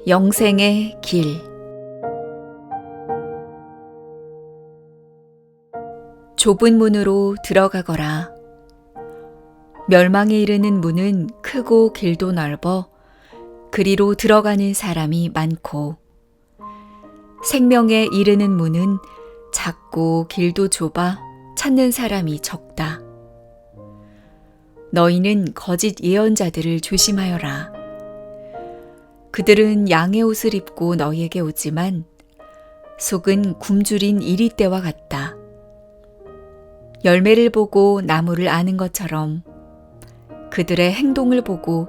영생의 길. 좁은 문으로 들어가거라. 멸망에 이르는 문은 크고 길도 넓어 그리로 들어가는 사람이 많고, 생명에 이르는 문은 작고 길도 좁아 찾는 사람이 적다. 너희는 거짓 예언자들을 조심하여라. 그들은 양의 옷을 입고 너희에게 오지만 속은 굶주린 이리떼와 같다. 열매를 보고 나무를 아는 것처럼 그들의 행동을 보고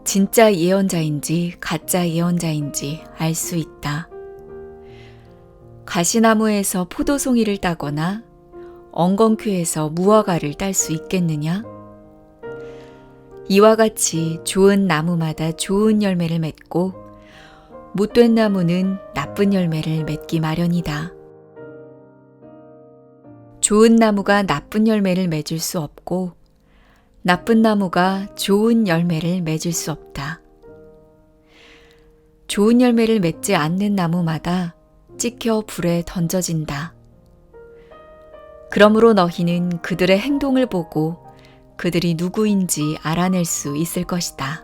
진짜 예언자인지 가짜 예언자인지 알 수 있다. 가시나무에서 포도송이를 따거나 엉겅퀴에서 무화과를 딸 수 있겠느냐? 이와 같이 좋은 나무마다 좋은 열매를 맺고 못된 나무는 나쁜 열매를 맺기 마련이다. 좋은 나무가 나쁜 열매를 맺을 수 없고 나쁜 나무가 좋은 열매를 맺을 수 없다. 좋은 열매를 맺지 않는 나무마다 찍혀 불에 던져진다. 그러므로 너희는 그들의 행동을 보고 그들이 누구인지 알아낼 수 있을 것이다.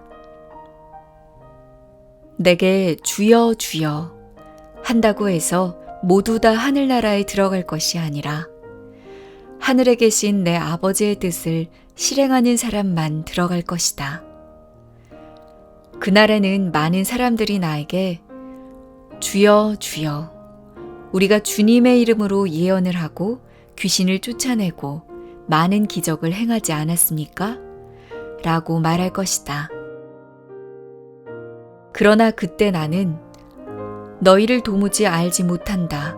내게 주여 주여 한다고 해서 모두 다 하늘나라에 들어갈 것이 아니라 하늘에 계신 내 아버지의 뜻을 실행하는 사람만 들어갈 것이다. 그날에는 많은 사람들이 나에게 주여 주여 우리가 주님의 이름으로 예언을 하고 귀신을 쫓아내고 많은 기적을 행하지 않았습니까? 라고 말할 것이다. 그러나 그때 나는 너희를 도무지 알지 못한다.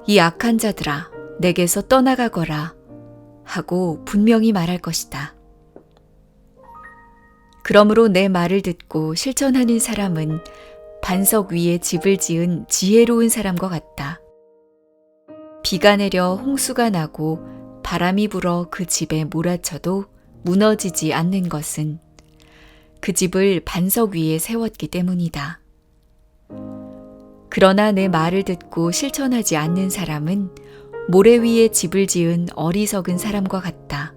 이 악한 자들아, 내게서 떠나가거라 하고 분명히 말할 것이다. 그러므로 내 말을 듣고 실천하는 사람은 반석 위에 집을 지은 지혜로운 사람과 같다. 비가 내려 홍수가 나고 바람이 불어 그 집에 몰아쳐도 무너지지 않는 것은 그 집을 반석 위에 세웠기 때문이다. 그러나 내 말을 듣고 실천하지 않는 사람은 모래 위에 집을 지은 어리석은 사람과 같다.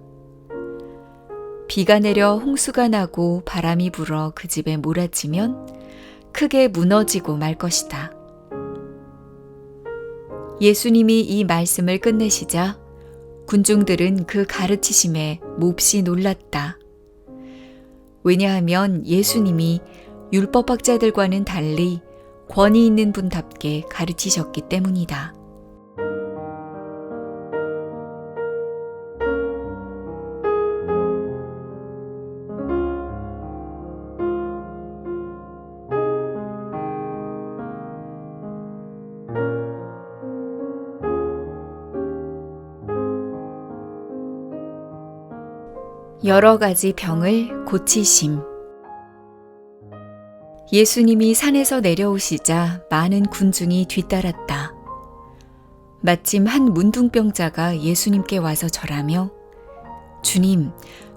비가 내려 홍수가 나고 바람이 불어 그 집에 몰아치면 크게 무너지고 말 것이다. 예수님이 이 말씀을 끝내시자 군중들은 그 가르치심에 몹시 놀랐다. 왜냐하면 예수님이 율법학자들과는 달리 권위 있는 분답게 가르치셨기 때문이다. 여러 가지 병을 고치심. 예수님이 산에서 내려오시자 많은 군중이 뒤따랐다. 마침 한 문둥병자가 예수님께 와서 절하며 주님,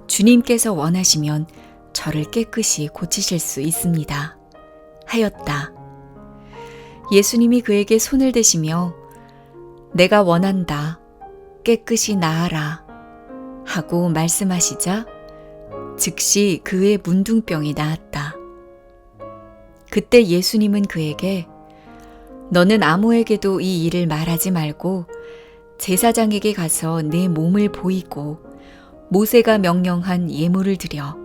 주님께서 원하시면 저를 깨끗이 고치실 수 있습니다. 하였다. 예수님이 그에게 손을 대시며 내가 원한다. 깨끗이 나아라. 하고 말씀하시자 즉시 그의 문둥병이 나았다. 그때 예수님은 그에게 너는 아무에게도 이 일을 말하지 말고 제사장에게 가서 내 몸을 보이고 모세가 명령한 예물을 드려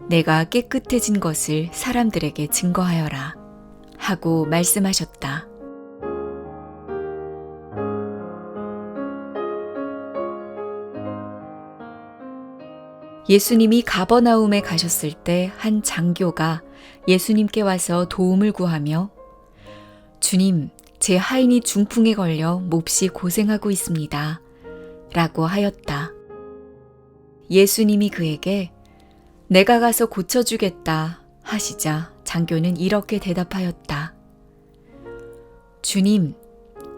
내가 깨끗해진 것을 사람들에게 증거하여라 하고 말씀하셨다. 예수님이 가버나움에 가셨을 때 한 장교가 예수님께 와서 도움을 구하며 주님, 제 하인이 중풍에 걸려 몹시 고생하고 있습니다. 라고 하였다. 예수님이 그에게 내가 가서 고쳐주겠다 하시자 장교는 이렇게 대답하였다. 주님,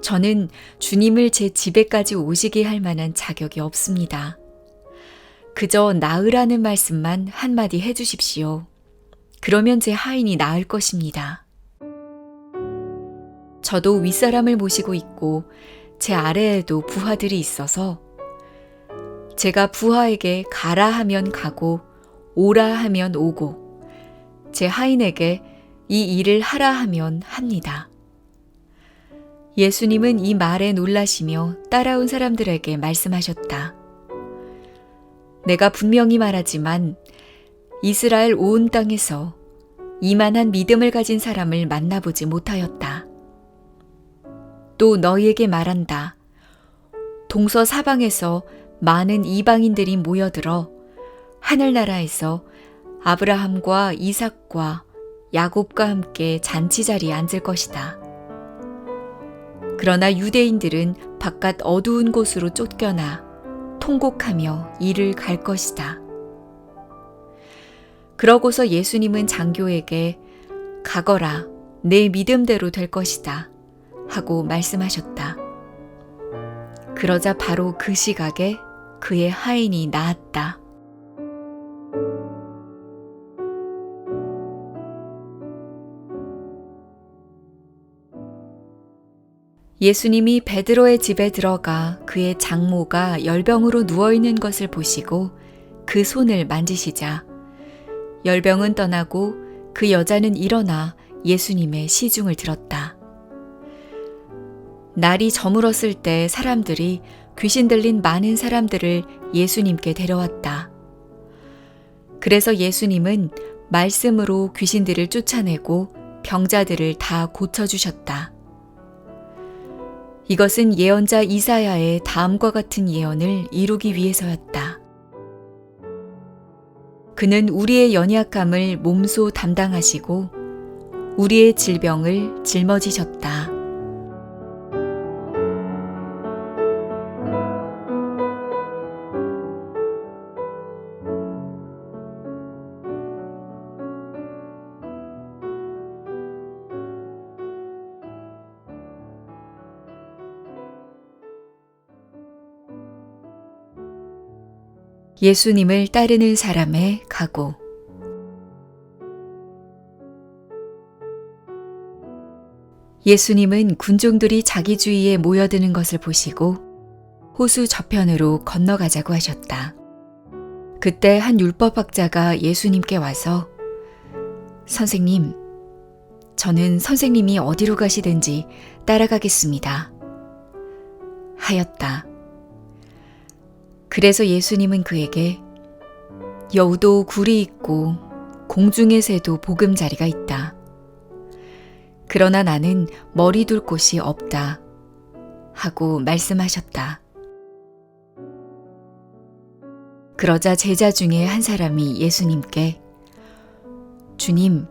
저는 주님을 제 집에까지 오시게 할 만한 자격이 없습니다. 그저 나으라는 말씀만 한마디 해주십시오. 그러면 제 하인이 나을 것입니다. 저도 윗사람을 모시고 있고 제 아래에도 부하들이 있어서 제가 부하에게 가라 하면 가고 오라 하면 오고 제 하인에게 이 일을 하라 하면 합니다. 예수님은 이 말에 놀라시며 따라온 사람들에게 말씀하셨다. 내가 분명히 말하지만 이스라엘 온 땅에서 이만한 믿음을 가진 사람을 만나보지 못하였다. 또 너희에게 말한다. 동서사방에서 많은 이방인들이 모여들어 하늘나라에서 아브라함과 이삭과 야곱과 함께 잔치자리에 앉을 것이다. 그러나 유대인들은 바깥 어두운 곳으로 쫓겨나 통곡하며 이를 갈 것이다. 그러고서 예수님은 장교에게 가거라, 내 믿음대로 될 것이다 하고 말씀하셨다. 그러자 바로 그 시각에 그의 하인이 나았다. 예수님이 베드로의 집에 들어가 그의 장모가 열병으로 누워있는 것을 보시고 그 손을 만지시자 열병은 떠나고 그 여자는 일어나 예수님의 시중을 들었다. 날이 저물었을 때 사람들이 귀신 들린 많은 사람들을 예수님께 데려왔다. 그래서 예수님은 말씀으로 귀신들을 쫓아내고 병자들을 다 고쳐주셨다. 이것은 예언자 이사야의 다음과 같은 예언을 이루기 위해서였다. 그는 우리의 연약함을 몸소 담당하시고 우리의 질병을 짊어지셨다. 예수님을 따르는 사람의 각오. 예수님은 군중들이 자기 주위에 모여드는 것을 보시고 호수 저편으로 건너가자고 하셨다. 그때 한 율법학자가 예수님께 와서 선생님, 저는 선생님이 어디로 가시든지 따라가겠습니다. 하였다. 그래서 예수님은 그에게 여우도 굴이 있고 공중의 새도 보금자리가 있다. 그러나 나는 머리 둘 곳이 없다. 하고 말씀하셨다. 그러자 제자 중에 한 사람이 예수님께 주님,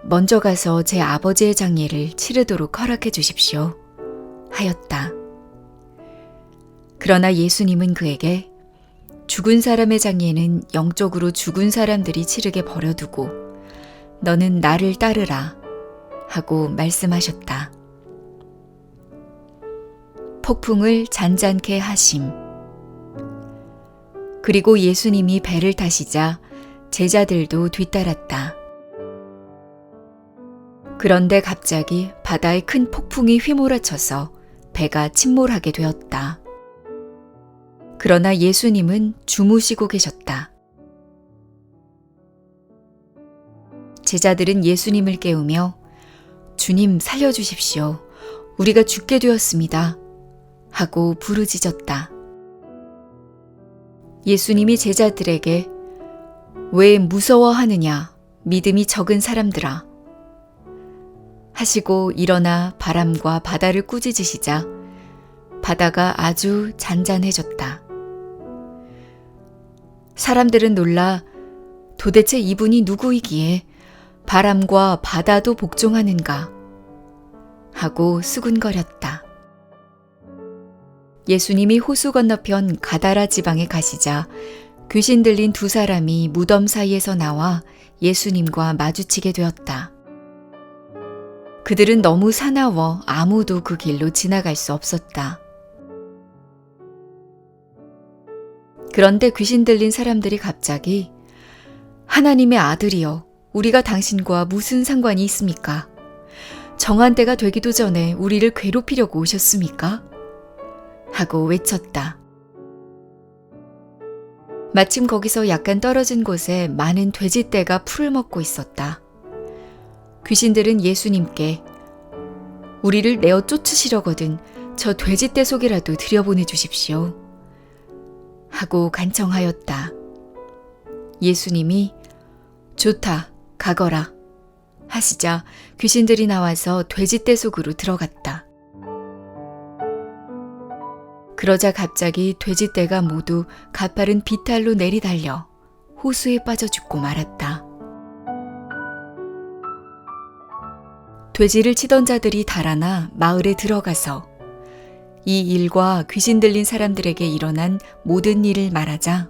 먼저 가서 제 아버지의 장례를 치르도록 허락해 주십시오. 하였다. 그러나 예수님은 그에게 죽은 사람의 장례는 영적으로 죽은 사람들이 치르게 버려두고 너는 나를 따르라 하고 말씀하셨다. 폭풍을 잔잔케 하심. 그리고 예수님이 배를 타시자 제자들도 뒤따랐다. 그런데 갑자기 바다에 큰 폭풍이 휘몰아쳐서 배가 침몰하게 되었다. 그러나 예수님은 주무시고 계셨다. 제자들은 예수님을 깨우며 주님 살려주십시오. 우리가 죽게 되었습니다. 하고 부르짖었다. 예수님이 제자들에게 왜 무서워하느냐 믿음이 적은 사람들아 하시고 일어나 바람과 바다를 꾸짖으시자 바다가 아주 잔잔해졌다. 사람들은 놀라 도대체 이분이 누구이기에 바람과 바다도 복종하는가 하고 수군거렸다. 예수님이 호수 건너편 가다라 지방에 가시자 귀신 들린 두 사람이 무덤 사이에서 나와 예수님과 마주치게 되었다. 그들은 너무 사나워 아무도 그 길로 지나갈 수 없었다. 그런데 귀신 들린 사람들이 갑자기 하나님의 아들이여 우리가 당신과 무슨 상관이 있습니까? 정한 때가 되기도 전에 우리를 괴롭히려고 오셨습니까? 하고 외쳤다. 마침 거기서 약간 떨어진 곳에 많은 돼지떼가 풀을 먹고 있었다. 귀신들은 예수님께 우리를 내어 쫓으시려거든 저 돼지떼 속이라도 들여보내 주십시오. 하고 간청하였다. 예수님이 좋다, 가거라 하시자 귀신들이 나와서 돼지떼 속으로 들어갔다. 그러자 갑자기 돼지떼가 모두 가파른 비탈로 내리달려 호수에 빠져 죽고 말았다. 돼지를 치던 자들이 달아나 마을에 들어가서 이 일과 귀신 들린 사람들에게 일어난 모든 일을 말하자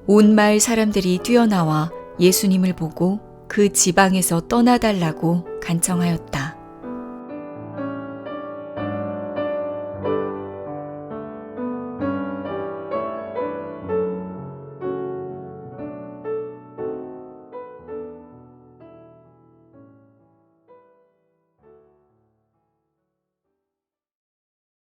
온 마을 사람들이 뛰어나와 예수님을 보고 그 지방에서 떠나달라고 간청하였다.